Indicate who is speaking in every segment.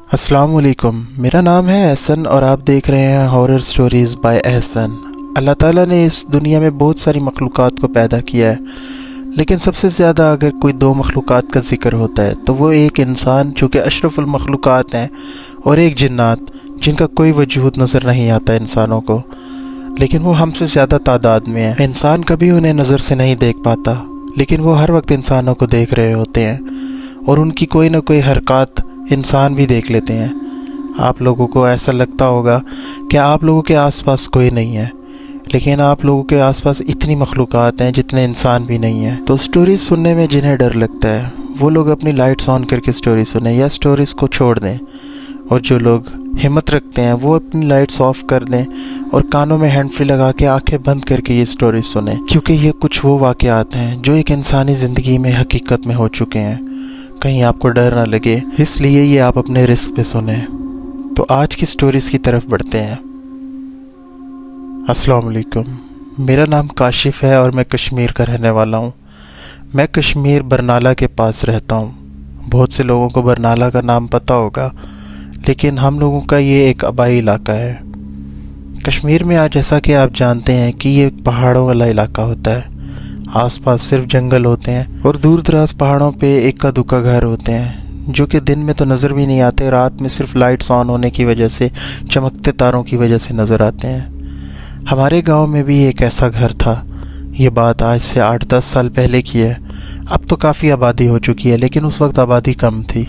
Speaker 1: अस्सलाम वालेकुम। मेरा नाम है एहसन और आप देख रहे हैं हॉरर स्टोरीज़ बाय एहसन। अल्लाह ताला ने इस दुनिया में बहुत सारी मखलूक़ात को पैदा किया है, लेकिन सबसे ज़्यादा अगर कोई दो मखलूक़ात का ज़िक्र होता है तो वो एक इंसान जो कि अशरफुल मखलूक़ात हैं और एक जिन्नात जिनका कोई वजूद नज़र नहीं आता इंसानों को, लेकिन वो हमसे ज़्यादा तादाद में है। इंसान कभी उन्हें नज़र से नहीं देख पाता, लेकिन वो हर वक्त इंसानों को देख रहे होते हैं और उनकी कोई ना कोई हरकत इंसान भी देख लेते हैं। आप लोगों को ऐसा लगता होगा कि आप लोगों के आसपास कोई नहीं है, लेकिन आप लोगों के आसपास इतनी मखलूक़ात हैं जितने इंसान भी नहीं हैं। तो स्टोरीज़ सुनने में जिन्हें डर लगता है वो लोग अपनी लाइट्स ऑन करके स्टोरी सुने या स्टोरीज़ को छोड़ दें, और जो लोग हिम्मत रखते हैं वो अपनी लाइट्स ऑफ कर दें और कानों में हैंड फ्री लगा के आंखें बंद करके ये स्टोरी सुने, क्योंकि ये कुछ वो वाक़यात हैं जो एक इंसानी ज़िंदगी में हकीकत में हो चुके हैं। कहीं आपको डर ना लगे, इसलिए ये आप अपने रिस्क पे सुने। तो आज की स्टोरीज़ की तरफ बढ़ते हैं। अस्सलाम वालेकुम, मेरा नाम काशिफ़ है और मैं कश्मीर का रहने वाला हूँ। मैं कश्मीर बरनाला के पास रहता हूँ। बहुत से लोगों को बरनाला का नाम पता होगा, लेकिन हम लोगों का ये एक आबाई इलाका है। कश्मीर में आज जैसा कि आप जानते हैं कि ये पहाड़ों वाला इलाका होता है। आसपास सिर्फ जंगल होते हैं और दूर दराज पहाड़ों पे इक्का दुक्का घर होते हैं, जो कि दिन में तो नज़र भी नहीं आते, रात में सिर्फ लाइट्स ऑन होने की वजह से, चमकते तारों की वजह से नज़र आते हैं। हमारे गांव में भी एक ऐसा घर था। ये बात आज से 8-10 साल पहले की है। अब तो काफ़ी आबादी हो चुकी है, लेकिन उस वक्त आबादी कम थी।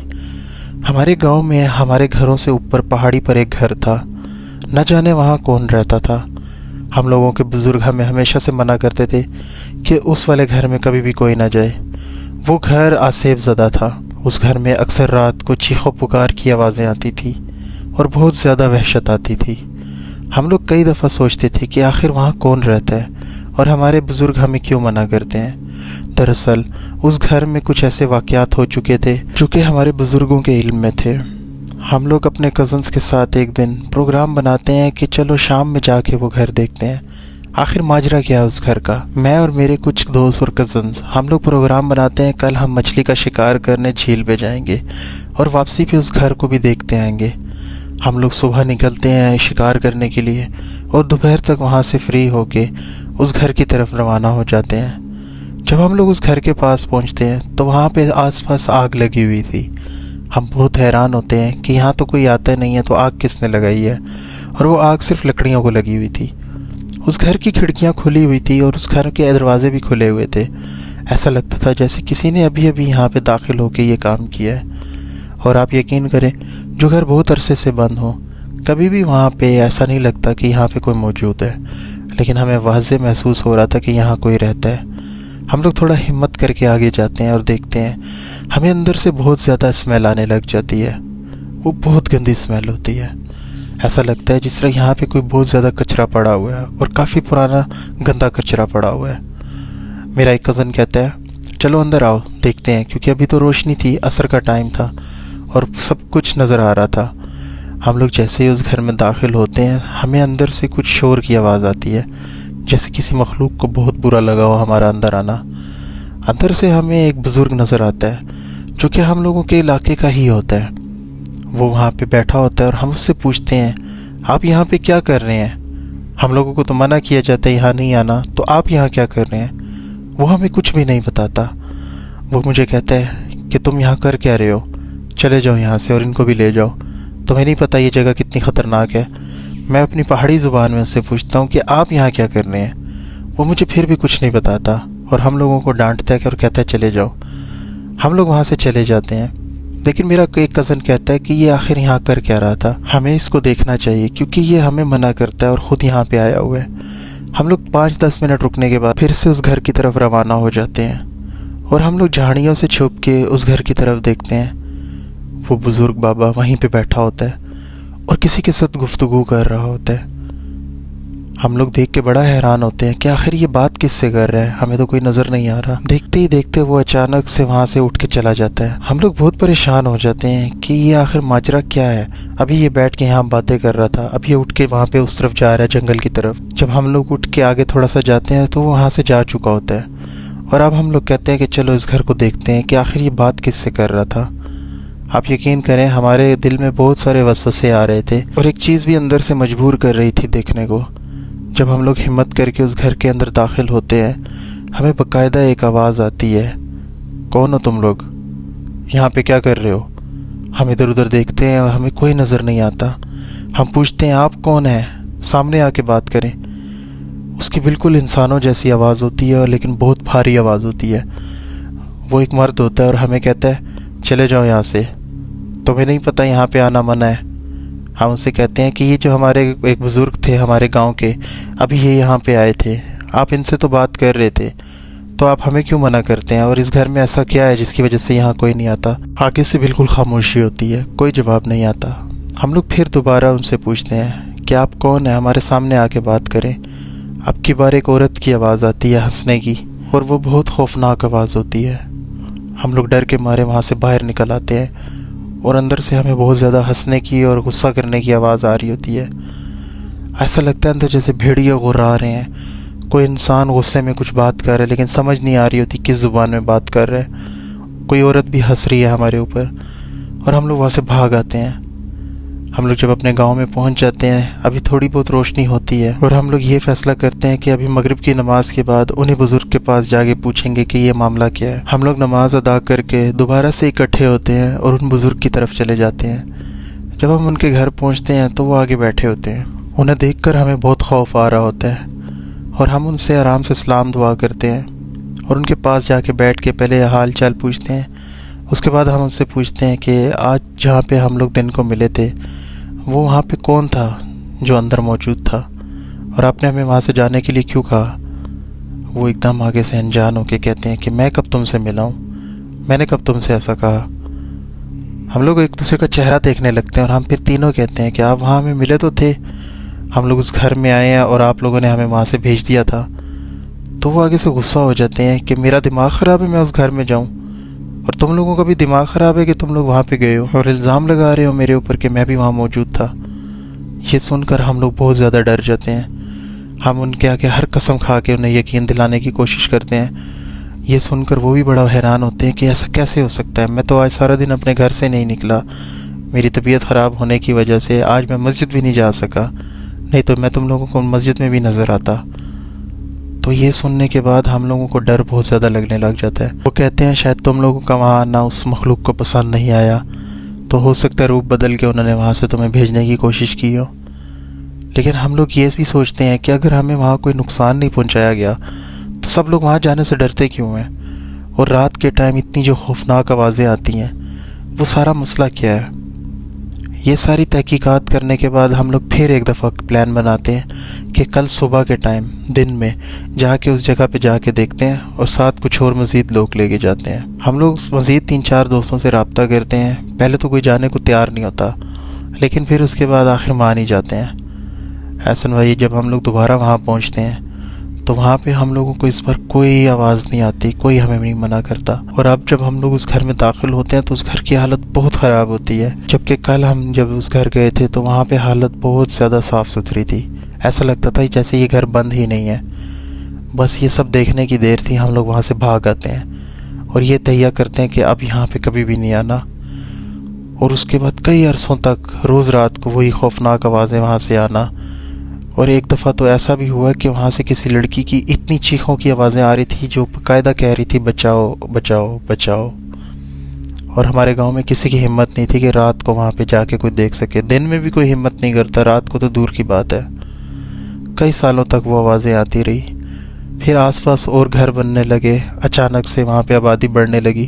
Speaker 1: हमारे गांव में हमारे घरों से ऊपर पहाड़ी पर एक घर था। न जाने वहाँ कौन रहता था। हम लोगों के बुज़ुर्ग हमें हमेशा से मना करते थे कि उस वाले घर में कभी भी कोई ना जाए। वो घर आसेब ज़दा था। उस घर में अक्सर रात को चीखों पुकार की आवाज़ें आती थी और बहुत ज़्यादा वहशत आती थी। हम लोग कई दफ़ा सोचते थे कि आखिर वहाँ कौन रहता है और हमारे बुज़ुर्ग हमें क्यों मना करते हैं। दरअसल उस घर में कुछ ऐसे वाक़यात हो चुके थे जो कि हमारे बुज़ुर्गों के इल्म में थे। हम लोग अपने कज़न्स के साथ एक दिन प्रोग्राम बनाते हैं कि चलो शाम में जाके वो घर देखते हैं, आखिर माजरा क्या है उस घर का। मैं और मेरे कुछ दोस्त और कज़न्स हम लोग प्रोग्राम बनाते हैं, कल हम मछली का शिकार करने झील पे जाएंगे और वापसी पे उस घर को भी देखते आएंगे। हम लोग सुबह निकलते हैं शिकार करने के लिए और दोपहर तक वहाँ से फ्री होके उस घर की तरफ रवाना हो जाते हैं। जब हम लोग उस घर के पास पहुँचते हैं तो वहाँ पे आसपास आग लगी हुई थी। हम बहुत हैरान होते हैं कि यहाँ तो कोई आता नहीं है, तो आग किसने लगाई है। और वो आग सिर्फ लकड़ियों को लगी हुई थी। उस घर की खिड़कियाँ खुली हुई थी और उस घर के दरवाजे भी खुले हुए थे। ऐसा लगता था जैसे किसी ने अभी अभी यहाँ पे दाखिल होकर ये काम किया है। और आप यकीन करें, जो घर बहुत अरसे से बंद हो, कभी भी वहाँ पे ऐसा नहीं लगता कि यहाँ पे कोई मौजूद है, लेकिन हमें वाज़े महसूस हो रहा था कि यहाँ कोई रहता है। हम लोग थोड़ा हिम्मत करके आगे जाते हैं और देखते हैं, हमें अंदर से बहुत ज़्यादा स्मेल आने लग जाती है। वो बहुत गंदी स्मेल होती है। ऐसा लगता है जिस तरह यहाँ पे कोई बहुत ज़्यादा कचरा पड़ा हुआ है और काफ़ी पुराना गंदा कचरा पड़ा हुआ है। मेरा एक कज़न कहता है चलो अंदर आओ देखते हैं, क्योंकि अभी तो रोशनी थी, असर का टाइम था और सब कुछ नज़र आ रहा था। हम लोग जैसे ही उस घर में दाखिल होते हैं, हमें अंदर से कुछ शोर की आवाज़ आती है, जैसे किसी मखलूक को बहुत बुरा लगा हो हमारा अंदर आना। अंदर से हमें एक बुज़ुर्ग नज़र आता है जो कि हम लोगों के इलाके का ही होता है। वो वहाँ पे बैठा होता है और हम उससे पूछते हैं आप यहाँ पे क्या कर रहे हैं। हम लोगों को तो मना किया जाता है यहाँ नहीं आना, तो आप यहाँ क्या कर रहे हैं। वो हमें कुछ भी नहीं बताता। वो मुझे कहता है कि तुम यहाँ कर क्या रहे हो, चले जाओ यहाँ से और इनको भी ले जाओ, तुम्हें नहीं पता ये जगह कितनी ख़तरनाक है। मैं अपनी पहाड़ी ज़ुबान में उससे पूछता हूँ कि आप यहाँ क्या कर रहे हैं। वो मुझे फिर भी कुछ नहीं बताता और हम लोगों को डांटता है और कहता है चले जाओ। हम लोग वहाँ से चले जाते हैं, लेकिन मेरा एक कज़न कहता है कि ये आखिर यहाँ कर क्या रहा था, हमें इसको देखना चाहिए, क्योंकि ये हमें मना करता है और ख़ुद यहाँ पे आया हुआ है। हम लोग 5-10 मिनट रुकने के बाद फिर से उस घर की तरफ रवाना हो जाते हैं और हम लोग झाड़ियों से छुप के उस घर की तरफ देखते हैं। वो बुज़ुर्ग बाबा वहीं पे बैठा होता है और किसी के साथ गुफ्तगू कर रहा होता है। हम लोग देख के बड़ा हैरान होते हैं कि आखिर ये बात किससे कर रहा है, हमें तो कोई नज़र नहीं आ रहा। देखते ही देखते वो अचानक से वहाँ से उठ के चला जाता है। हम लोग बहुत परेशान हो जाते हैं कि ये आखिर माजरा क्या है। अभी ये बैठ के यहाँ बातें कर रहा था, अब ये उठ के वहाँ पे उस तरफ जा रहा है जंगल की तरफ। जब हम लोग उठ के आगे थोड़ा सा जाते हैं तो वो वहाँ से जा चुका होता है और अब हम लोग कहते हैं कि चलो इस घर को देखते हैं कि आखिर ये बात किससे कर रहा था। आप यकीन करें हमारे दिल में बहुत सारे वसवसे आ रहे थे और एक चीज़ भी अंदर से मजबूर कर रही थी देखने को। जब हम लोग हिम्मत करके उस घर के अंदर दाखिल होते हैं, हमें बाकायदा एक आवाज़ आती है, कौन हो तुम लोग, यहाँ पे क्या कर रहे हो। हम इधर उधर देखते हैं और हमें कोई नज़र नहीं आता। हम पूछते हैं आप कौन हैं, सामने आके बात करें। उसकी बिल्कुल इंसानों जैसी आवाज़ होती है, लेकिन बहुत भारी आवाज़ होती है। वो एक मर्द होता है और हमें कहता है चले जाओ यहाँ से, तुम्हें नहीं पता यहाँ पे आना मना है। हम उससे कहते हैं कि ये जो हमारे एक बुज़ुर्ग थे हमारे गांव के, अभी ये यहाँ पे आए थे, आप इनसे तो बात कर रहे थे, तो आप हमें क्यों मना करते हैं, और इस घर में ऐसा क्या है जिसकी वजह से यहाँ कोई नहीं आता। आगे से बिल्कुल खामोशी होती है, कोई जवाब नहीं आता। हम लोग फिर दोबारा उनसे पूछते हैं कि आप कौन है, हमारे सामने आके बात करें। अब की बार एक औरत की आवाज़ आती है हंसने की, और वो बहुत खौफनाक आवाज़ होती है। हम लोग डर के मारे वहाँ से बाहर निकल आते हैं और अंदर से हमें बहुत ज़्यादा हंसने की और गुस्सा करने की आवाज़ आ रही होती है। ऐसा लगता है अंदर जैसे भेड़िया गुर्रा रहे हैं। कोई इंसान गुस्से में कुछ बात कर रहा है लेकिन समझ नहीं आ रही होती किस ज़ुबान में बात कर रहा है। कोई औरत भी हंस रही है हमारे ऊपर, और हम लोग वहाँ से भाग आते हैं। हम लोग जब अपने गांव में पहुंच जाते हैं, अभी थोड़ी बहुत रोशनी होती है, और हम लोग ये फैसला करते हैं कि अभी मगरिब की नमाज के बाद उन्हीं बुज़ुर्ग के पास जाके पूछेंगे कि ये मामला क्या है। हम लोग नमाज अदा करके दोबारा से इकट्ठे होते हैं और उन बुज़ुर्ग की तरफ चले जाते हैं। जब हम उनके घर पहुंचते हैं तो वो आगे बैठे होते हैं। उन्हें देखकर हमें बहुत खौफ आ रहा होता है, और हम उनसे आराम से सलाम दुआ करते हैं और उनके पास जाके बैठ के पहले हाल चाल पूछते हैं। उसके बाद हम उनसे पूछते हैं कि आज जहाँ पे हम लोग दिन को मिले थे, वो वहाँ पे कौन था जो अंदर मौजूद था, और आपने हमें वहाँ से जाने के लिए क्यों कहा। वो एकदम आगे से अनजान होके कहते हैं कि मैं कब तुमसे मिला हूँ, मैंने कब तुमसे ऐसा कहा। हम लोग एक दूसरे का चेहरा देखने लगते हैं और हम फिर तीनों कहते हैं कि आप वहाँ हमें मिले तो थे, हम लोग उस घर में आए हैं और आप लोगों ने हमें वहाँ से भेज दिया था। तो वो आगे से गुस्सा हो जाते हैं कि मेरा दिमाग ख़राब है मैं उस घर में जाऊँ, और तुम लोगों का भी दिमाग ख़राब है कि तुम लोग वहाँ पे गए हो और इल्ज़ाम लगा रहे हो मेरे ऊपर कि मैं भी वहाँ मौजूद था। ये सुनकर हम लोग बहुत ज़्यादा डर जाते हैं। हम उनके आगे हर कसम खा के उन्हें यकीन दिलाने की कोशिश करते हैं। ये सुनकर वो भी बड़ा हैरान होते हैं कि ऐसा कैसे हो सकता है, मैं तो आज सारा दिन अपने घर से नहीं निकला, मेरी तबीयत ख़राब होने की वजह से आज मैं मस्जिद भी नहीं जा सका, नहीं तो मैं तुम लोगों को मस्जिद में भी नज़र आता। तो ये सुनने के बाद हम लोगों को डर बहुत ज़्यादा लगने लग जाता है। वो कहते हैं शायद तुम लोगों का वहाँ आना उस मखलूक को पसंद नहीं आया, तो हो सकता है रूप बदल के उन्होंने वहाँ से तुम्हें भेजने की कोशिश की हो। लेकिन हम लोग ये भी सोचते हैं कि अगर हमें वहाँ कोई नुकसान नहीं पहुँचाया गया तो सब लोग वहाँ जाने से डरते क्यों हैं, और रात के टाइम इतनी जो खौफनाक आवाज़ें आती हैं, वो सारा मसला क्या है। ये सारी तहकीकात करने के बाद हम लोग फिर एक दफ़ा प्लान बनाते हैं कि कल सुबह के टाइम दिन में जाके उस जगह पे जाके देखते हैं, और साथ कुछ और मज़ीद लोग लेके जाते हैं। हम लोग मज़ीद 3-4 दोस्तों से रब्ता करते हैं। पहले तो कोई जाने को तैयार नहीं होता, लेकिन फिर उसके बाद आखिर मान ही जाते हैं। एहसन भाई, जब हम लोग दोबारा वहाँ पहुँचते हैं तो वहाँ पे हम लोगों को इस बार कोई आवाज़ नहीं आती, कोई हमें नहीं मना करता। और अब जब हम लोग उस घर में दाखिल होते हैं तो उस घर की हालत बहुत ख़राब होती है, जबकि कल हम जब उस घर गए थे तो वहाँ पे हालत बहुत ज़्यादा साफ़ सुथरी थी। ऐसा लगता था जैसे ये घर बंद ही नहीं है। बस ये सब देखने की देर थी, हम लोग वहाँ से भाग आते हैं और ये तैयार करते हैं कि अब यहाँ पे कभी भी नहीं आना। और उसके बाद कई अरसों तक रोज़ रात को वही खौफनाक आवाज़ें वहाँ से आना। और एक दफ़ा तो ऐसा भी हुआ कि वहाँ से किसी लड़की की इतनी चीखों की आवाज़ें आ रही थी जो बाकायदा कह रही थी बचाओ बचाओ बचाओ। और हमारे गांव में किसी की हिम्मत नहीं थी कि रात को वहाँ पे जाके कोई देख सके। दिन में भी कोई हिम्मत नहीं करता, रात को तो दूर की बात है। कई सालों तक वो आवाज़ें आती रही। फिर आसपास और घर बनने लगे, अचानक से वहाँ पे आबादी बढ़ने लगी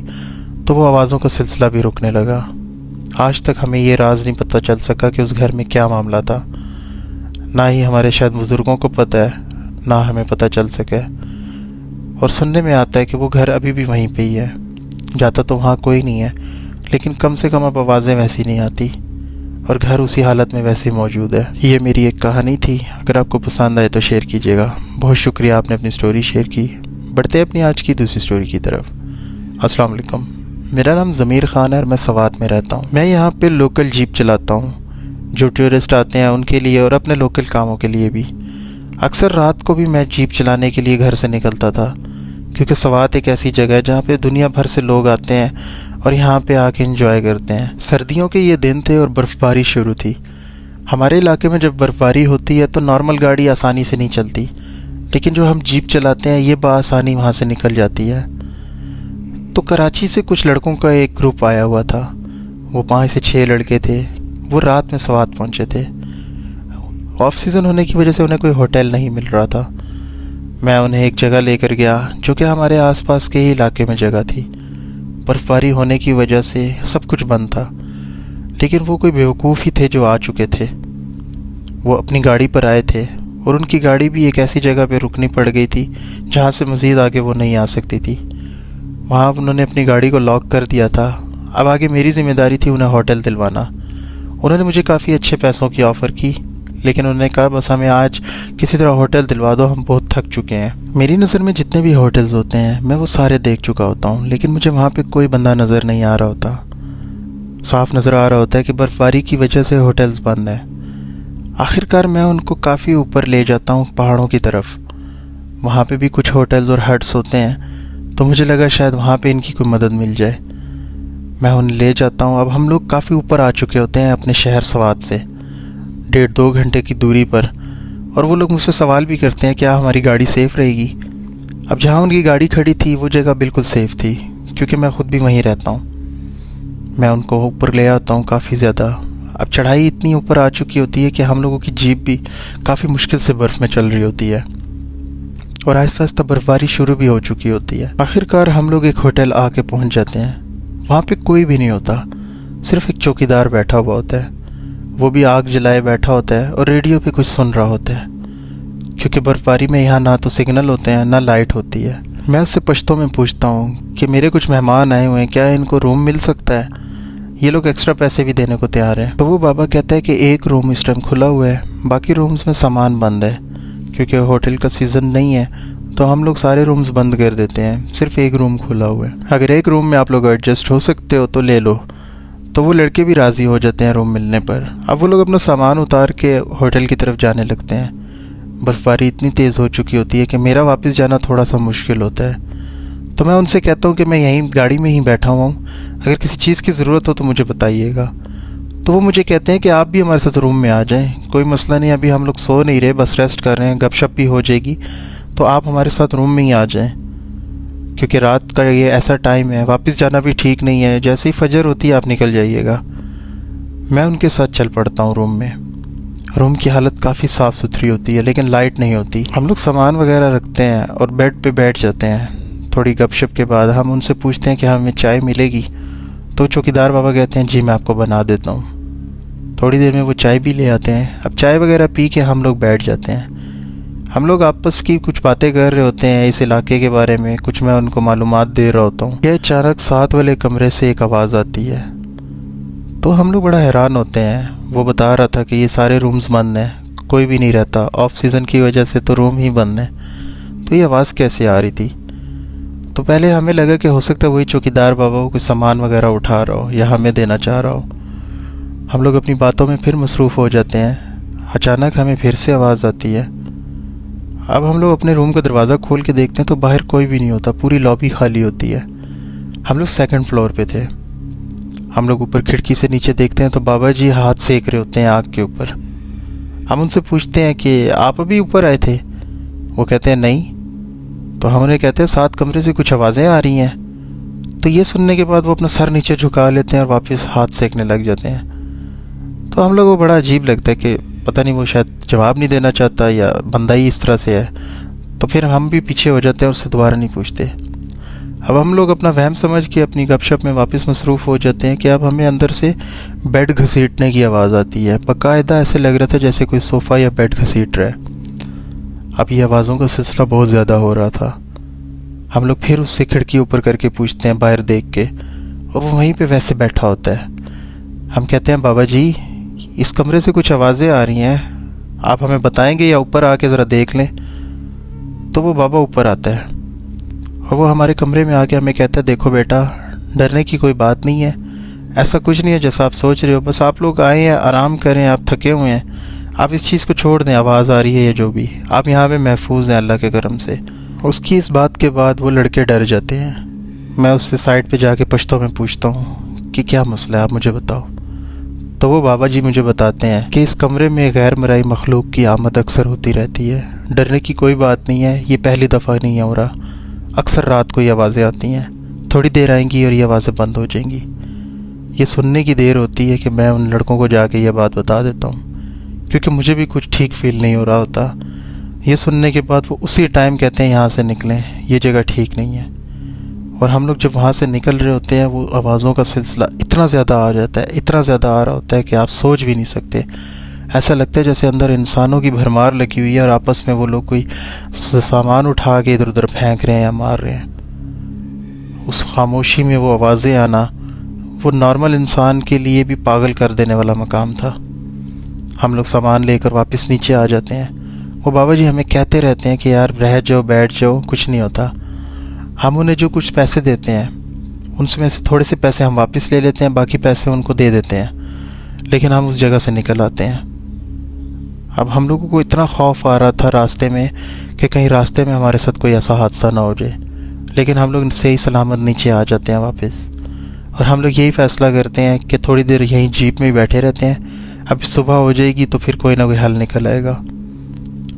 Speaker 1: तो वो आवाज़ों का सिलसिला भी रुकने लगा। आज तक हमें ये राज नहीं पता चल सका कि उस घर में क्या मामला था। ना ही हमारे शायद बुज़ुर्गों को पता है, ना हमें पता चल सके। और सुनने में आता है कि वो घर अभी भी वहीं पे ही है। जाता तो वहाँ कोई नहीं है, लेकिन कम से कम अब आवाज़ें वैसी नहीं आती और घर उसी हालत में वैसे मौजूद है। ये मेरी एक कहानी थी। अगर आपको पसंद आए तो शेयर कीजिएगा। बहुत शुक्रिया, आपने अपनी स्टोरी शेयर की। बढ़ते हैं अपनी आज की दूसरी स्टोरी की तरफ। अस्सलाम वालेकुम, मेरा नाम ज़मीर ख़ान है और मैं सवात में रहता हूँ। मैं यहाँ पे लोकल जीप चलाता हूँ, जो टूरिस्ट आते हैं उनके लिए और अपने लोकल कामों के लिए भी। अक्सर रात को भी मैं जीप चलाने के लिए घर से निकलता था, क्योंकि सवात एक ऐसी जगह है जहाँ पे दुनिया भर से लोग आते हैं और यहाँ पे आके एंजॉय करते हैं। सर्दियों के ये दिन थे और बर्फ़बारी शुरू थी। हमारे इलाके में जब बर्फ़बारी होती है तो नॉर्मल गाड़ी आसानी से नहीं चलती, लेकिन जो हम जीप चलाते हैं ये बआसानी वहाँ से निकल जाती है। तो कराची से कुछ लड़कों का एक ग्रुप आया हुआ था। वो 5 से 6 लड़के थे। वो रात में सवात पहुँचे थे। ऑफ सीज़न होने की वजह से उन्हें कोई होटल नहीं मिल रहा था। मैं उन्हें एक जगह लेकर गया जो कि हमारे आसपास के ही इलाके में जगह थी। बर्फ़बारी होने की वजह से सब कुछ बंद था, लेकिन वो कोई बेवकूफ़ ही थे जो आ चुके थे। वो अपनी गाड़ी पर आए थे और उनकी गाड़ी भी एक ऐसी जगह पे रुकनी पड़ गई थी जहाँ से मज़ीद आगे वो नहीं आ सकती थी। वहाँ उन्होंने अपनी गाड़ी को लॉक कर दिया था। अब आगे मेरी ज़िम्मेदारी थी उन्हें होटल दिलवाना। उन्होंने मुझे काफ़ी अच्छे पैसों की ऑफ़र की, लेकिन उन्होंने कहा बस हमें आज किसी तरह होटल दिलवा दो, हम बहुत थक चुके हैं। मेरी नज़र में जितने भी होटल्स होते हैं मैं वो सारे देख चुका होता हूँ, लेकिन मुझे वहाँ पे कोई बंदा नज़र नहीं आ रहा होता। साफ नज़र आ रहा होता है कि बर्फ़बारी की वजह से होटल्स बंद हैं। आखिरकार मैं उनको काफ़ी ऊपर ले जाता हूँ पहाड़ों की तरफ। वहाँ पे भी कुछ होटल्स और हट्स होते हैं, तो मुझे लगा शायद वहाँ पे इनकी कोई मदद मिल जाए। मैं उन्हें ले जाता हूँ। अब हम लोग काफ़ी ऊपर आ चुके होते हैं अपने शहर सवात से, 1.5-2 घंटे की दूरी पर, और वो लोग मुझसे सवाल भी करते हैं क्या हमारी गाड़ी सेफ़ रहेगी। अब जहाँ उनकी गाड़ी खड़ी थी वो जगह बिल्कुल सेफ़ थी, क्योंकि मैं ख़ुद भी वहीं रहता हूँ। मैं उनको ऊपर ले आता हूँ काफ़ी ज़्यादा। अब चढ़ाई इतनी ऊपर आ चुकी होती है कि हम लोगों की जीप भी काफ़ी मुश्किल से बर्फ़ में चल रही होती है और आहिस्ता आहिस्ता बर्फ़बारी शुरू भी हो चुकी होती है। आखिरकार हम लोग एक होटल आके पहुँच जाते हैं। वहाँ पे कोई भी नहीं होता, सिर्फ एक चौकीदार बैठा हुआ होता है। वो भी आग जलाए बैठा होता है और रेडियो पे कुछ सुन रहा होता है, क्योंकि बर्फ़बारी में यहाँ ना तो सिग्नल होते हैं ना लाइट होती है। मैं उससे पश्तो में पूछता हूँ कि मेरे कुछ मेहमान आए हुए हैं, क्या इनको रूम मिल सकता है? ये लोग एक्स्ट्रा पैसे भी देने को तैयार हैं। तो वो बाबा कहता है कि एक रूम इस टाइम खुला हुआ है, बाकी रूम्स में सामान बंद है, क्योंकि होटल का सीज़न नहीं है तो हम लोग सारे रूम्स बंद कर देते हैं, सिर्फ एक रूम खुला हुआ है। अगर एक रूम में आप लोग एडजस्ट हो सकते हो तो ले लो। तो वो लड़के भी राज़ी हो जाते हैं रूम मिलने पर। अब वो लोग अपना सामान उतार के होटल की तरफ जाने लगते हैं। बर्फ़बारी इतनी तेज़ हो चुकी होती है कि मेरा वापस जाना थोड़ा सा मुश्किल होता है। तो मैं उनसे कहता हूँ कि मैं यहीं गाड़ी में ही बैठा हुआ हूँ, अगर किसी चीज़ की ज़रूरत हो तो मुझे बताइएगा। तो वो मुझे कहते हैं कि आप भी हमारे साथ रूम में आ जाएं, कोई मसला नहीं, अभी हम लोग सो नहीं रहे, बस रेस्ट कर रहे हैं, गपशप भी हो जाएगी, तो आप हमारे साथ रूम में ही आ जाएं, क्योंकि रात का ये ऐसा टाइम है, वापस जाना भी ठीक नहीं है, जैसे ही फजर होती है आप निकल जाइएगा। मैं उनके साथ चल पड़ता हूँ रूम में। रूम की हालत काफ़ी साफ़ सुथरी होती है, लेकिन लाइट नहीं होती। हम लोग सामान वगैरह रखते हैं और बेड पे बैठ जाते हैं। थोड़ी गपशप के बाद हम उनसे पूछते हैं कि हमें चाय मिलेगी। तो चौकीदार बाबा कहते हैं जी मैं आपको बना देता हूँ। थोड़ी देर में वो चाय भी ले आते हैं। अब चाय वगैरह पी के हम लोग बैठ जाते हैं। हम लोग आपस की कुछ बातें कर रहे होते हैं इस इलाके के बारे में, कुछ मैं उनको मालूमात दे रहा होता हूँ। यह अचानक साथ वाले कमरे से एक आवाज़ आती है, तो हम लोग बड़ा हैरान होते हैं। वो बता रहा था कि ये सारे रूम्स बंद हैं, कोई भी नहीं रहता, ऑफ सीज़न की वजह से तो रूम ही बंद हैं, तो ये आवाज़ कैसे आ रही थी। तो पहले हमें लगा कि हो सकता है वही चौकीदार बाबा कुछ सामान वगैरह उठा रहा हो या हमें देना चाह रहा हो। हम लोग अपनी बातों में फिर मसरूफ़ हो जाते हैं। अचानक हमें फिर से आवाज़ आती है। अब हम लोग अपने रूम का दरवाज़ा खोल के देखते हैं तो बाहर कोई भी नहीं होता, पूरी लॉबी खाली होती है। हम लोग 2nd फ्लोर पे थे। हम लोग ऊपर खिड़की से नीचे देखते हैं तो बाबा जी हाथ सेक रहे होते हैं आग के ऊपर। हम उनसे पूछते हैं कि आप अभी ऊपर आए थे? वो कहते हैं नहीं। तो हम उन्हें कहते हैं 7 कमरे से कुछ आवाज़ें आ रही हैं। तो ये सुनने के बाद वो अपना सर नीचे झुका लेते हैं और वापस हाथ सेकने लग जाते हैं। तो हम लोग को बड़ा अजीब लगता है कि पता नहीं वो शायद जवाब नहीं देना चाहता या बंदा ही इस तरह से है। तो फिर हम भी पीछे हो जाते हैं और उससे दोबारा नहीं पूछते। अब हम लोग अपना वहम समझ के अपनी गपशप में वापस मसरूफ़ हो जाते हैं कि अब हमें अंदर से बेड घसीटने की आवाज़ आती है। बाकायदा ऐसे लग रहा था जैसे कोई सोफ़ा या बेड घसीट रहा है। अब ये आवाज़ों का सिलसिला बहुत ज़्यादा हो रहा था। हम लोग फिर उससे खिड़की ऊपर करके पूछते हैं बाहर देख के, और वो वहीं पे वैसे बैठा होता है। हम कहते हैं बाबा जी इस कमरे से कुछ आवाज़ें आ रही हैं, आप हमें बताएंगे या ऊपर आके ज़रा देख लें। तो वो बाबा ऊपर आता है और वो हमारे कमरे में आके हमें कहता है देखो बेटा, डरने की कोई बात नहीं है, ऐसा कुछ नहीं है जैसा आप सोच रहे हो, बस आप लोग आए हैं, आराम करें, आप थके हुए हैं, आप इस चीज़ को छोड़ दें, आवाज़ आ रही है या जो भी, आप यहाँ पे महफूज हैं अल्लाह के करम से। उसकी इस बात के बाद वो लड़के डर जाते हैं। मैं उससे साइड पे जाके पश्तो में पूछता हूँ कि क्या मसला है, आप मुझे बताओ। तो वो बाबा जी मुझे बताते हैं कि इस कमरे में गैर मराई मखलूक की आमद अक्सर होती रहती है। डरने की कोई बात नहीं है, ये पहली दफ़ा नहीं हो रहा। अक्सर रात को ये आवाज़ें आती हैं, थोड़ी देर आएंगी और ये आवाज़ें बंद हो जाएंगी। ये सुनने की देर होती है कि मैं उन लड़कों को जाके ये बात बता देता हूँ, क्योंकि मुझे भी कुछ ठीक फील नहीं हो रहा होता। ये सुनने के बाद वो उसी टाइम कहते हैं यहाँ से निकलें, ये जगह ठीक नहीं है। और हम लोग जब वहाँ से निकल रहे होते हैं, वो आवाज़ों का सिलसिला इतना ज़्यादा आ जाता है, इतना ज़्यादा आ रहा होता है कि आप सोच भी नहीं सकते। ऐसा लगता है जैसे अंदर इंसानों की भरमार लगी हुई है और आपस में वो लोग कोई सामान उठा के इधर उधर फेंक रहे हैं या मार रहे हैं। उस खामोशी में वो आवाज़ें आना, वो नॉर्मल इंसान के लिए भी पागल कर देने वाला मकाम था। हम लोग सामान लेकर वापस नीचे आ जाते हैं। वो बाबा जी हमें कहते रहते हैं कि यार रह जाओ, बैठ जाओ, कुछ नहीं होता। हम उन्हें जो कुछ पैसे देते हैं उनमें से थोड़े से पैसे हम वापस ले लेते हैं, बाकी पैसे उनको दे देते हैं, लेकिन हम उस जगह से निकल आते हैं। अब हम लोगों को इतना खौफ आ रहा था रास्ते में कि कहीं रास्ते में हमारे साथ कोई ऐसा हादसा ना हो जाए, लेकिन हम लोग सही सलामत नीचे आ जाते हैं वापस। और हम लोग यही फ़ैसला करते हैं कि थोड़ी देर यहीं जीप में ही बैठे रहते हैं। अब सुबह हो जाएगी तो फिर कोई ना कोई हल निकल आएगा।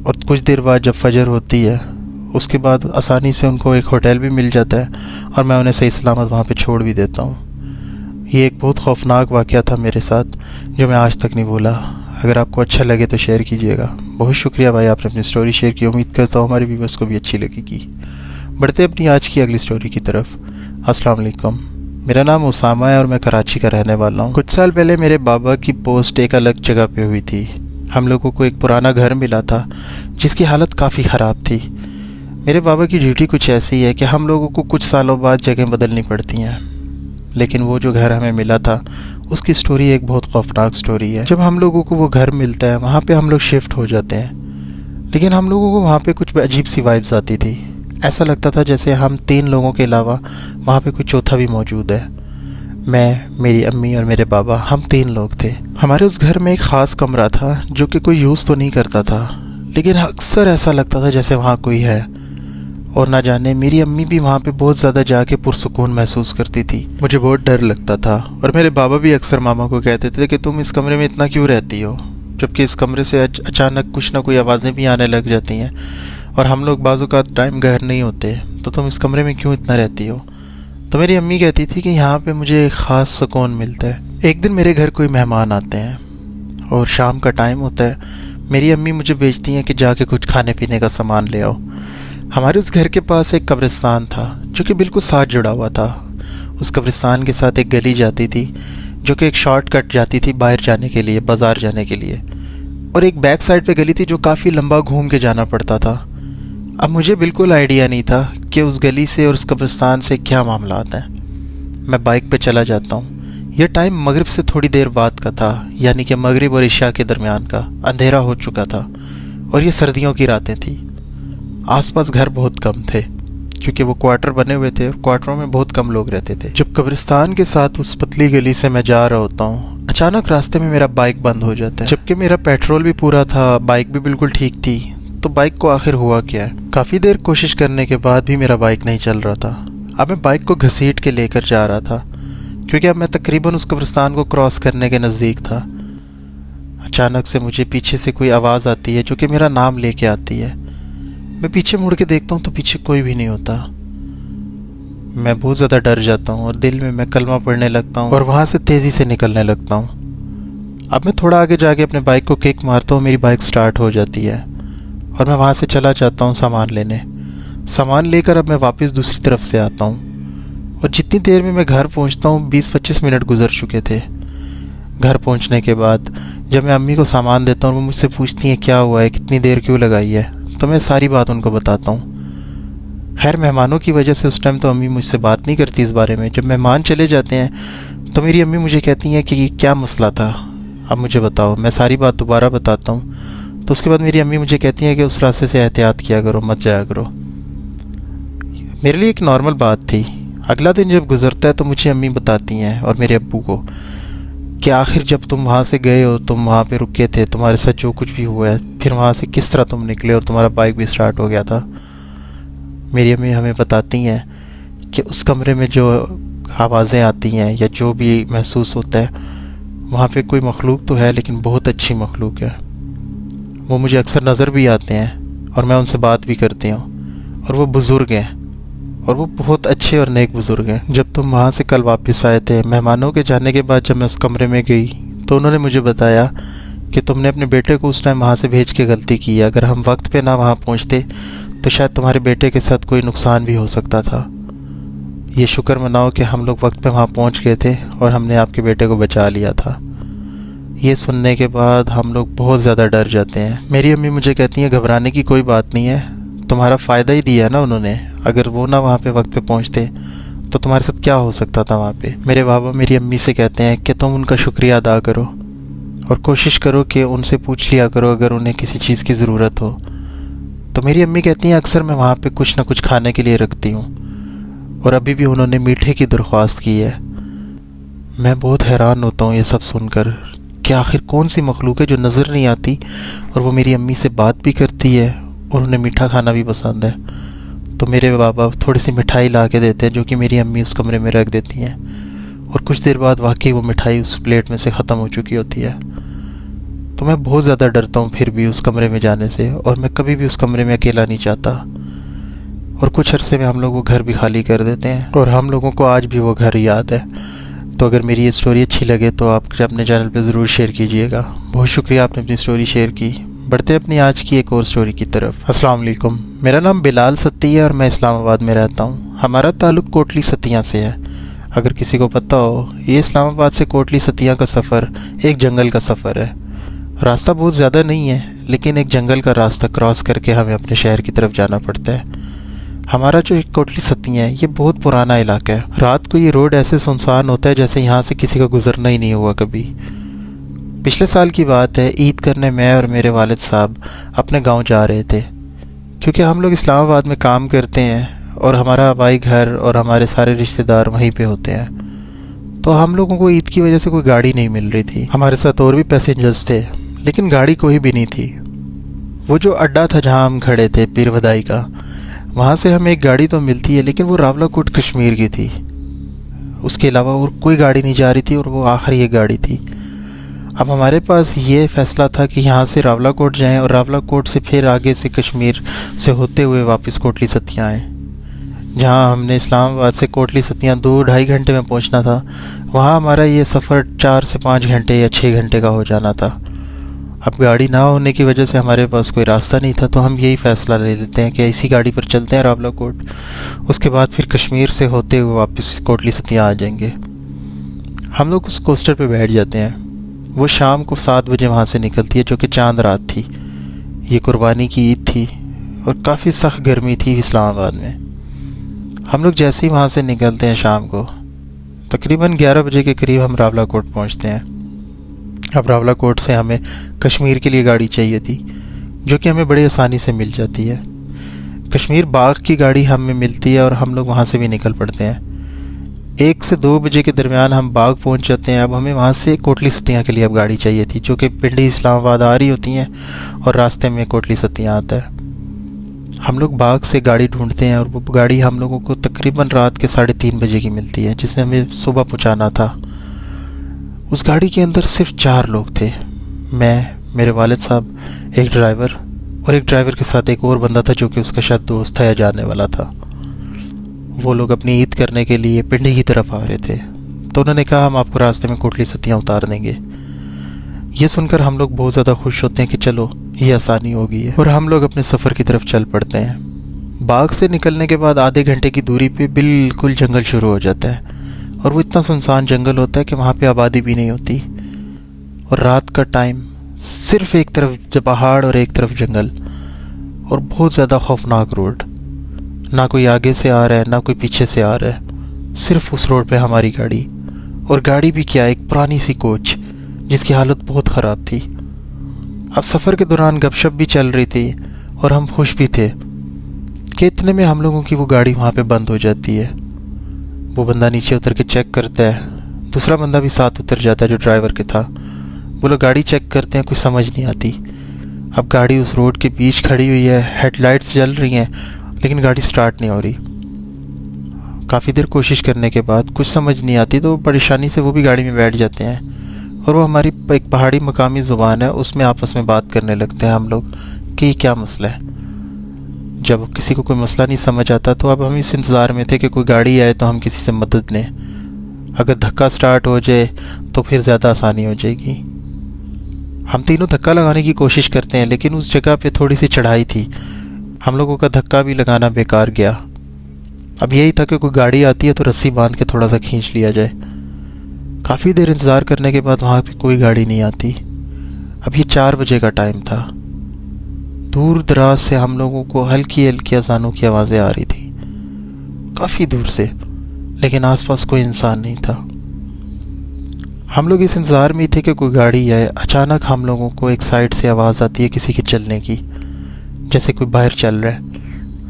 Speaker 1: और कुछ देर बाद जब फजर होती है, उसके बाद आसानी से उनको एक होटल भी मिल जाता है और मैं उन्हें सही सलामत वहाँ पे छोड़ भी देता हूँ। ये एक बहुत खौफनाक वाक़या था मेरे साथ, जो मैं आज तक नहीं भूला। अगर आपको अच्छा लगे तो शेयर कीजिएगा। बहुत शुक्रिया भाई, आपने अपनी स्टोरी शेयर की। उम्मीद करता हूँ हमारे व्यूअर्स को भी अच्छी लगेगी। बढ़ते अपनी आज की अगली स्टोरी की तरफ। अस्सलाम वालेकुम, मेरा नाम उसामा है और मैं कराची का रहने वाला हूँ। कुछ साल पहले मेरे बाबा की पोस्ट एक अलग जगह पे हुई थी। हम लोगों को एक पुराना घर मिला था जिसकी हालत काफ़ी ख़राब थी। मेरे बाबा की ड्यूटी कुछ ऐसी है कि हम लोगों को कुछ सालों बाद जगह बदलनी पड़ती हैं, लेकिन वो जो घर हमें मिला था उसकी स्टोरी एक बहुत खौफनाक स्टोरी है। जब हम लोगों को वो घर मिलता है, वहाँ पे हम लोग शिफ्ट हो जाते हैं, लेकिन हम लोगों को वहाँ पे कुछ अजीब सी वाइब्स आती थी। ऐसा लगता था जैसे हम 3 लोगों के अलावा वहाँ पे कोई चौथा भी मौजूद है। मैं, मेरी अम्मी और मेरे बाबा, हम 3 लोग थे। हमारे उस घर में एक ख़ास कमरा था जो कि कोई यूज़ तो नहीं करता था, लेकिन अक्सर ऐसा लगता था जैसे वहाँ कोई है। और ना जाने मेरी अम्मी भी वहाँ पे बहुत ज़्यादा जाके पुरसुकून महसूस करती थी। मुझे बहुत डर लगता था और मेरे बाबा भी अक्सर मामा को कहते थे कि तुम इस कमरे में इतना क्यों रहती हो, जबकि इस कमरे से अचानक कुछ ना कोई आवाज़ें भी आने लग जाती हैं और हम लोग बाजू का टाइम घर नहीं होते, तो तुम इस कमरे में क्यों इतना रहती हो। तो मेरी अम्मी कहती थी कि यहाँ पे मुझे ख़ास सुकून मिलता है। एक दिन मेरे घर कोई मेहमान आते हैं और शाम का टाइम होता है। मेरी अम्मी मुझे भेजती हैं कि जाके कुछ खाने पीने का सामान ले आओ। हमारे उस घर के पास एक कब्रिस्तान था जो कि बिल्कुल साथ जुड़ा हुआ था। उस कब्रिस्तान के साथ एक गली जाती थी जो कि एक शॉर्टकट जाती थी बाहर जाने के लिए, बाज़ार जाने के लिए, और एक बैक साइड पे गली थी जो काफ़ी लंबा घूम के जाना पड़ता था। अब मुझे बिल्कुल आइडिया नहीं था कि उस गली से और उस कब्रिस्तान से क्या मामला आता है। मैं बाइक पे चला जाता हूँ। यह टाइम मगरिब से थोड़ी देर बाद का था, यानी कि मगरिब और इशा के दरमियान का। अंधेरा हो चुका था और ये सर्दियों की रातें थी। आसपास घर बहुत कम थे क्योंकि वो क्वार्टर बने हुए थे और क्वार्टरों में बहुत कम लोग रहते थे। जब कब्रिस्तान के साथ उस पतली गली से मैं जा रहा होता हूँ, अचानक रास्ते में मेरा बाइक बंद हो जाता है। जबकि मेरा पेट्रोल भी पूरा था, बाइक भी बिल्कुल ठीक थी, तो बाइक को आखिर हुआ क्या है। काफ़ी देर कोशिश करने के बाद भी मेरा बाइक नहीं चल रहा था। अब मैं बाइक को घसीट के लेकर जा रहा था क्योंकि अब मैं तकरीबन उस कब्रिस्तान को क्रॉस करने के नज़दीक था। अचानक से मुझे पीछे से कोई आवाज़ आती है जो कि मेरा नाम लेके आती है। मैं पीछे मुड़ के देखता हूँ तो पीछे कोई भी नहीं होता। मैं बहुत ज़्यादा डर जाता हूँ और दिल में मैं कलमा पढ़ने लगता हूँ और वहाँ से तेज़ी से निकलने लगता हूँ। अब मैं थोड़ा आगे जाके अपने बाइक को किक मारता हूँ, मेरी बाइक स्टार्ट हो जाती है और मैं वहाँ से चला जाता हूँ सामान लेने। सामान लेकर अब मैं वापस दूसरी तरफ से आता हूँ और जितनी देर में मैं घर पहुँचता हूँ 20-25 मिनट गुजर चुके थे। घर पहुँचने के बाद जब मैं अम्मी को सामान देता हूँ, वो मुझसे पूछती हैं क्या हुआ है, कितनी देर क्यों लगाई है, तो मैं सारी बात उनको बताता हूँ। खैर मेहमानों की वजह से उस टाइम तो अम्मी मुझसे बात नहीं करती इस बारे में। जब मेहमान चले जाते हैं तो मेरी अम्मी मुझे कहती हैं कि क्या मसला था, अब मुझे बताओ। मैं सारी बात दोबारा बताता हूँ। तो उसके बाद मेरी अम्मी मुझे कहती हैं कि उस रास्ते से एहतियात किया करो, मत जाया करो। मेरे लिए एक नॉर्मल बात थी। अगला दिन जब गुजरता है तो मुझे अम्मी बताती हैं और मेरे अब्बू को कि आखिर जब तुम वहाँ से गए हो, तुम वहाँ पे रुके थे, तुम्हारे साथ जो कुछ भी हुआ है, फिर वहाँ से किस तरह तुम निकले और तुम्हारा बाइक भी स्टार्ट हो गया था। मेरी अम्मी हमें बताती हैं कि उस कमरे में जो आवाज़ें आती हैं या जो भी महसूस होता है, वहाँ पे कोई मखलूक तो है लेकिन बहुत अच्छी मखलूक है। वो मुझे अक्सर नज़र भी आते हैं और मैं उनसे बात भी करती हूँ, और वो बुज़ुर्ग हैं और वो बहुत अच्छे और नेक बुज़ुर्ग हैं। जब तुम वहाँ से कल वापस आए थे, मेहमानों के जाने के बाद जब मैं उस कमरे में गई तो उन्होंने मुझे बताया कि तुमने अपने बेटे को उस टाइम वहाँ से भेज के गलती की है। अगर हम वक्त पे ना वहाँ पहुँचते तो शायद तुम्हारे बेटे के साथ कोई नुकसान भी हो सकता था। ये शुक्र मनाओ कि हम लोग वक्त पे वहाँ पहुँच गए थे और हमने आपके बेटे को बचा लिया था। ये सुनने के बाद हम लोग बहुत ज़्यादा डर जाते हैं। मेरी अम्मी मुझे कहती हैं घबराने की कोई बात नहीं है, तुम्हारा फ़ायदा ही दिया है ना उन्होंने। अगर वो ना वहाँ पे वक्त पे पहुँचते तो तुम्हारे साथ क्या हो सकता था वहाँ पे। मेरे बाबा मेरी अम्मी से कहते हैं कि तुम उनका शुक्रिया अदा करो और कोशिश करो कि उनसे पूछ लिया करो अगर उन्हें किसी चीज़ की ज़रूरत हो। तो मेरी अम्मी कहती हैं अक्सर मैं वहाँ पे कुछ ना कुछ खाने के लिए रखती हूँ, और अभी भी उन्होंने मीठे की दरख्वास्त की है। मैं बहुत हैरान होता हूँ ये सब सुनकर कि आखिर कौन सी मखलूक है जो नज़र नहीं आती और वो मेरी अम्मी से बात भी करती है और उन्हें मीठा खाना भी पसंद है। तो मेरे बाबा थोड़ी सी मिठाई ला के देते हैं जो कि मेरी अम्मी उस कमरे में रख देती हैं, और कुछ देर बाद वाकई वो मिठाई उस प्लेट में से ख़त्म हो चुकी होती है। तो मैं बहुत ज़्यादा डरता हूँ फिर भी उस कमरे में जाने से, और मैं कभी भी उस कमरे में अकेला नहीं चाहता। और कुछ अरसे में हम लोग वो घर भी खाली कर देते हैं और हम लोगों को आज भी वो घर याद है। तो अगर मेरी ये स्टोरी अच्छी लगे तो आप अपने चैनल पे ज़रूर शेयर कीजिएगा। बहुत शुक्रिया आपने अपनी स्टोरी शेयर की। बढ़ते अपनी आज की एक और स्टोरी की तरफ। अस्सलाम वालेकुम, मेरा नाम बिलाल सत्ती है और मैं इस्लामाबाद में रहता हूँ। हमारा ताल्लुक़ कोटली सतिया से है। अगर किसी को पता हो, ये इस्लामाबाद से कोटली सतिया का सफ़र एक जंगल का सफ़र है। रास्ता बहुत ज़्यादा नहीं है लेकिन एक जंगल का रास्ता क्रॉस करके हमें अपने शहर की तरफ जाना पड़ता है। हमारा जो कोटली सतिया है ये बहुत पुराना इलाका है। रात को ये रोड ऐसे सुनसान होता है जैसे यहाँ से किसी का गुजरना ही नहीं हुआ कभी। पिछले साल की बात है, ईद करने मैं और मेरे वालिद साहब अपने गांव जा रहे थे। क्योंकि हम लोग इस्लामाबाद में काम करते हैं और हमारा आबाई घर और हमारे सारे रिश्तेदार वहीं पे होते हैं, तो हम लोगों को ईद की वजह से कोई गाड़ी नहीं मिल रही थी। हमारे साथ और भी पैसेंजर्स थे लेकिन गाड़ी कोई भी नहीं थी। वो जो अड्डा था जहाँ हम खड़े थे पीर बदाई का, वहाँ से हमें एक गाड़ी तो मिलती है लेकिन वो रावलाकोट कश्मीर की थी। उसके अलावा और कोई गाड़ी नहीं जा रही थी और वो आखिरी एक गाड़ी थी। अब हमारे पास ये फ़ैसला था कि यहाँ से रावलाकोट जाएं और रावलाकोट से फिर आगे से कश्मीर से होते हुए वापस कोटली सतिया आएँ। जहाँ हमने इस्लामाबाद से कोटली सतिया 2-2.5 घंटे में पहुँचना था, वहाँ हमारा ये सफ़र 4 से 5 घंटे या 6 घंटे का हो जाना था। अब गाड़ी ना होने की वजह से हमारे पास कोई रास्ता नहीं था, तो हम यही फ़ैसला ले लेते हैं कि इसी गाड़ी पर चलते हैं रावलाकोट। उसके बाद फिर कश्मीर से होते हुए वापस कोटली सतिया आ जाएंगे। हम लोग उस कोस्टर पे बैठ जाते हैं। वो शाम को 7 बजे वहाँ से निकलती है, जो कि चांद रात थी। ये कुर्बानी की ईद थी और काफ़ी सख्त गर्मी थी इस्लामाबाद में। हम लोग जैसे ही वहाँ से निकलते हैं शाम को, तकरीबन 11 बजे के करीब हम रावलाकोट पहुँचते हैं। अब रावलाकोट से हमें कश्मीर के लिए गाड़ी चाहिए थी, जो कि हमें बड़ी आसानी से मिल जाती है। कश्मीर बाग की गाड़ी हमें मिलती है और हम लोग वहाँ से भी निकल पड़ते हैं। 1 से 2 बजे के दरमियान हम बाग पहुँच जाते हैं। अब हमें वहाँ से कोटली सतिया के लिए अब गाड़ी चाहिए थी, जो कि पिंडी इस्लामाबाद आ रही होती हैं और रास्ते में कोटली सतिया आता है। हम लोग बाग से गाड़ी ढूंढते हैं और वो गाड़ी हम लोगों को तकरीबन रात के 3:30 बजे की मिलती है, जिसने हमें सुबह पहुँचाना था। उस गाड़ी के अंदर सिर्फ 4 लोग थे, मैं, मेरे वालिद साहब, एक ड्राइवर और एक ड्राइवर के साथ एक और बंदा था जो कि उसका शायद दोस्त था या जानने वाला था। वो लोग अपनी ईद करने के लिए पिंडी की तरफ आ रहे थे, तो उन्होंने कहा हम आपको रास्ते में कोटली सतिया उतार देंगे। ये सुनकर हम लोग बहुत ज़्यादा खुश होते हैं कि चलो ये आसानी हो गई है, और हम लोग अपने सफ़र की तरफ चल पड़ते हैं। बाग से निकलने के बाद आधे घंटे की दूरी पे बिल्कुल जंगल शुरू हो जाता है, और वो इतना सुनसान जंगल होता है कि वहाँ पे आबादी भी नहीं होती। और रात का टाइम, सिर्फ एक तरफ पहाड़ और एक तरफ जंगल, और बहुत ज़्यादा खौफनाक रोड। ना कोई आगे से आ रहा है ना कोई पीछे से आ रहा है, सिर्फ उस रोड पे हमारी गाड़ी। और गाड़ी भी क्या, एक पुरानी सी कोच जिसकी हालत बहुत ख़राब थी। अब सफ़र के दौरान गपशप भी चल रही थी और हम खुश भी थे कि इतने में हम लोगों की वो गाड़ी वहाँ पे बंद हो जाती है। वो बंदा नीचे उतर के चेक करता है, दूसरा बंदा भी साथ उतर जाता है जो ड्राइवर के था। वो लोग गाड़ी चेक करते हैं, कुछ समझ नहीं आती। अब गाड़ी उस रोड के बीच खड़ी हुई है, हेडलाइट्स जल रही हैं, लेकिन गाड़ी स्टार्ट नहीं हो रही। काफ़ी देर कोशिश करने के बाद कुछ समझ नहीं आती तो परेशानी से वो भी गाड़ी में बैठ जाते हैं और वो हमारी एक पहाड़ी मकामी ज़ुबान है उसमें आपस में बात करने लगते हैं हम लोग कि क्या मसला है। जब किसी को कोई मसला नहीं समझ आता तो अब हम इस इंतज़ार में थे कि कोई गाड़ी आए तो हम किसी से मदद लें। अगर धक्का स्टार्ट हो जाए तो फिर ज़्यादा आसानी हो जाएगी। हम तीनों धक्का लगाने की कोशिश करते हैं लेकिन उस जगह पे थोड़ी सी चढ़ाई थी, हम लोगों का धक्का भी लगाना बेकार गया। अब यही था कि कोई गाड़ी आती है तो रस्सी बांध के थोड़ा सा खींच लिया जाए। काफ़ी देर इंतज़ार करने के बाद वहाँ पे कोई गाड़ी नहीं आती। अब ये 4 बजे का टाइम था। दूर दराज से हम लोगों को हल्की हल्की अजानों की आवाज़ें आ रही थी, काफ़ी दूर से, लेकिन आसपास कोई इंसान नहीं था। हम लोग इस इंतज़ार में थे कि कोई गाड़ी आए। अचानक हम लोगों को एक साइड से आवाज़ आती है किसी के चलने की, जैसे कोई बाहर चल रहा है।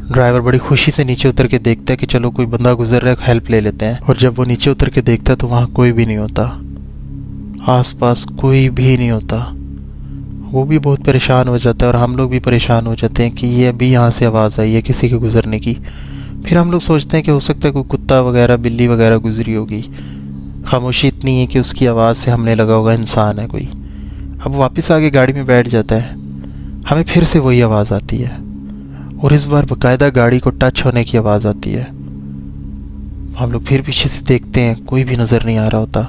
Speaker 1: ड्राइवर बड़ी खुशी से नीचे उतर के देखता है कि चलो कोई बंदा गुजर रहा है, हेल्प ले लेते हैं। और जब वो नीचे उतर के देखता है तो वहाँ कोई भी नहीं होता, आसपास कोई भी नहीं होता। वो भी बहुत परेशान हो जाता है और हम लोग भी परेशान हो जाते हैं कि ये अभी यहाँ से आवाज़ आई है किसी के गुजरने की। फिर हम लोग सोचते हैं कि हो सकता है कोई कुत्ता वगैरह बिल्ली वगैरह गुजरी होगी। खामोशी इतनी है कि उसकी आवाज़ से हमने लगा होगा इंसान है कोई। अब वापस आके गाड़ी में बैठ जाता है, हमें फिर से वही आवाज़ आती है और इस बार बाकायदा गाड़ी को टच होने की आवाज़ आती है। हम लोग फिर पीछे से देखते हैं, कोई भी नज़र नहीं आ रहा होता।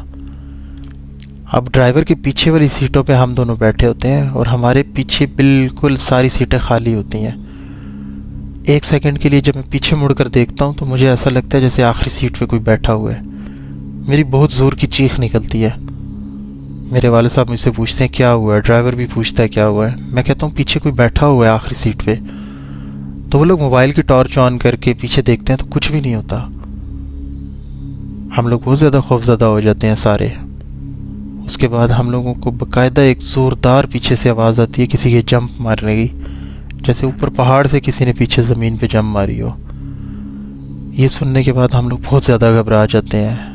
Speaker 1: अब ड्राइवर के पीछे वाली सीटों पे हम दोनों बैठे होते हैं और हमारे पीछे बिल्कुल सारी सीटें खाली होती हैं। 1 सेकंड के लिए जब मैं पीछे मुड़कर देखता हूँ तो मुझे ऐसा लगता है जैसे आखिरी सीट पे कोई बैठा हुआ है। मेरी बहुत ज़ोर की चीख निकलती है। मेरे वाले साहब मुझसे पूछते हैं क्या हुआ है, ड्राइवर भी पूछता है क्या हुआ है। मैं कहता हूँ पीछे कोई बैठा हुआ है आखिरी सीट पे। तो वो लोग मोबाइल की टॉर्च ऑन करके पीछे देखते हैं तो कुछ भी नहीं होता। हम लोग बहुत ज़्यादा खौफज़दा हो जाते हैं सारे। उसके बाद हम लोगों को बाकायदा एक ज़ोरदार पीछे से आवाज़ आती है किसी के जंप मारने की, जैसे ऊपर पहाड़ से किसी ने पीछे ज़मीन पे जंप मारी हो। ये सुनने के बाद हम लोग बहुत ज़्यादा घबरा जाते हैं।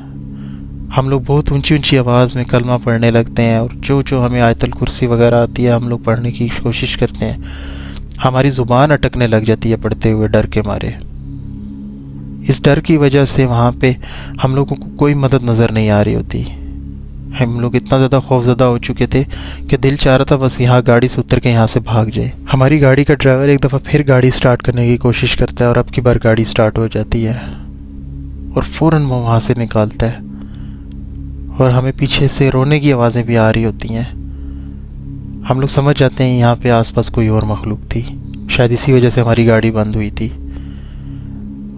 Speaker 1: हम लोग बहुत ऊंची ऊंची आवाज़ में कलमा पढ़ने लगते हैं और जो हमें आयतल कुर्सी वगैरह आती है हम लोग पढ़ने की कोशिश करते हैं। हमारी ज़ुबान अटकने लग जाती है पढ़ते हुए डर के मारे। इस डर की वजह से वहाँ पे हम लोगों को कोई मदद नज़र नहीं आ रही होती। हम लोग इतना ज़्यादा खौफज़दा हो चुके थे कि दिल चाह रहा था बस यहाँ गाड़ी से उतर के यहाँ से भाग जाए। हमारी गाड़ी का ड्राइवर एक दफ़ा फिर गाड़ी स्टार्ट करने की कोशिश करता है और अब की बार गाड़ी स्टार्ट हो जाती है और फ़ौरन वो वहाँ से निकालता है और हमें पीछे से रोने की आवाज़ें भी आ रही होती हैं। हम लोग समझ जाते हैं यहाँ पे आसपास कोई और मखलूक थी, शायद इसी वजह से हमारी गाड़ी बंद हुई थी।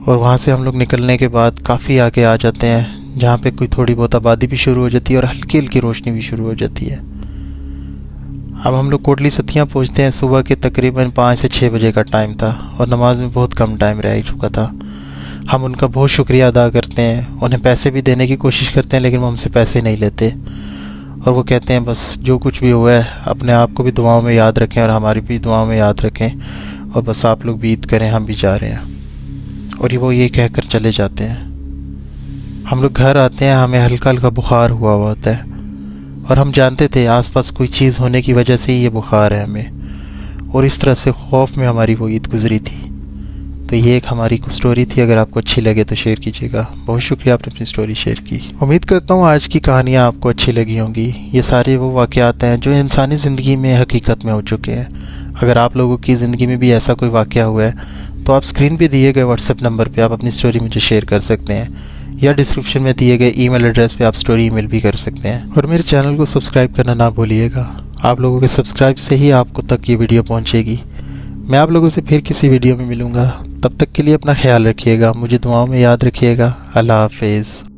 Speaker 1: और वहाँ से हम लोग निकलने के बाद काफ़ी आगे आ जाते हैं जहाँ पे कोई थोड़ी बहुत आबादी भी शुरू हो जाती है और हल्की हल्की रोशनी भी शुरू हो जाती है। अब हम लोग कोटली सतियाँ पहुँचते हैं। सुबह के तकरीबन 5 से 6 बजे का टाइम था और नमाज में बहुत कम टाइम रह चुका था। हम उनका बहुत शुक्रिया अदा करते हैं, उन्हें पैसे भी देने की कोशिश करते हैं लेकिन वो हमसे पैसे नहीं लेते और वो कहते हैं बस जो कुछ भी हुआ है अपने आप को भी दुआओं में याद रखें और हमारी भी दुआओं में याद रखें और बस आप लोग भी ईद करें, हम भी जा रहे हैं। और वो ये कहकर चले जाते हैं। हम लोग घर आते हैं, हमें हल्का हल्का बुखार हुआ होता है और हम जानते थे आसपास कोई चीज़ होने की वजह से ही ये बुखार है हमें। और इस तरह से खौफ में हमारी वो ईद गुजरी थी। तो ये एक हमारी स्टोरी थी। अगर आपको अच्छी लगे तो शेयर कीजिएगा। बहुत शुक्रिया आपने अपनी स्टोरी शेयर की। उम्मीद करता हूँ आज की कहानियाँ आपको अच्छी लगी होंगी। ये सारे वो वाक़यात हैं जो इंसानी ज़िंदगी में हकीकत में हो चुके हैं। अगर आप लोगों की ज़िंदगी में भी ऐसा कोई वाक़या हुआ है तो आप स्क्रीन पे दिए गए व्हाट्सएप नंबर पे आप अपनी स्टोरी मुझे शेयर कर सकते हैं या डिस्क्रिप्शन में दिए गए ईमेल एड्रेस पे आप स्टोरी ईमेल भी कर सकते हैं। और मेरे चैनल को सब्सक्राइब करना ना भूलिएगा। आप लोगों के सब्सक्राइब से ही आपको तक ये वीडियो पहुंचेगी। मैं आप लोगों से फिर किसी वीडियो में मिलूँगा। तब तक के लिए अपना ख्याल रखिएगा, मुझे दुआओं में याद रखिएगा। अल्लाह हाफिज़।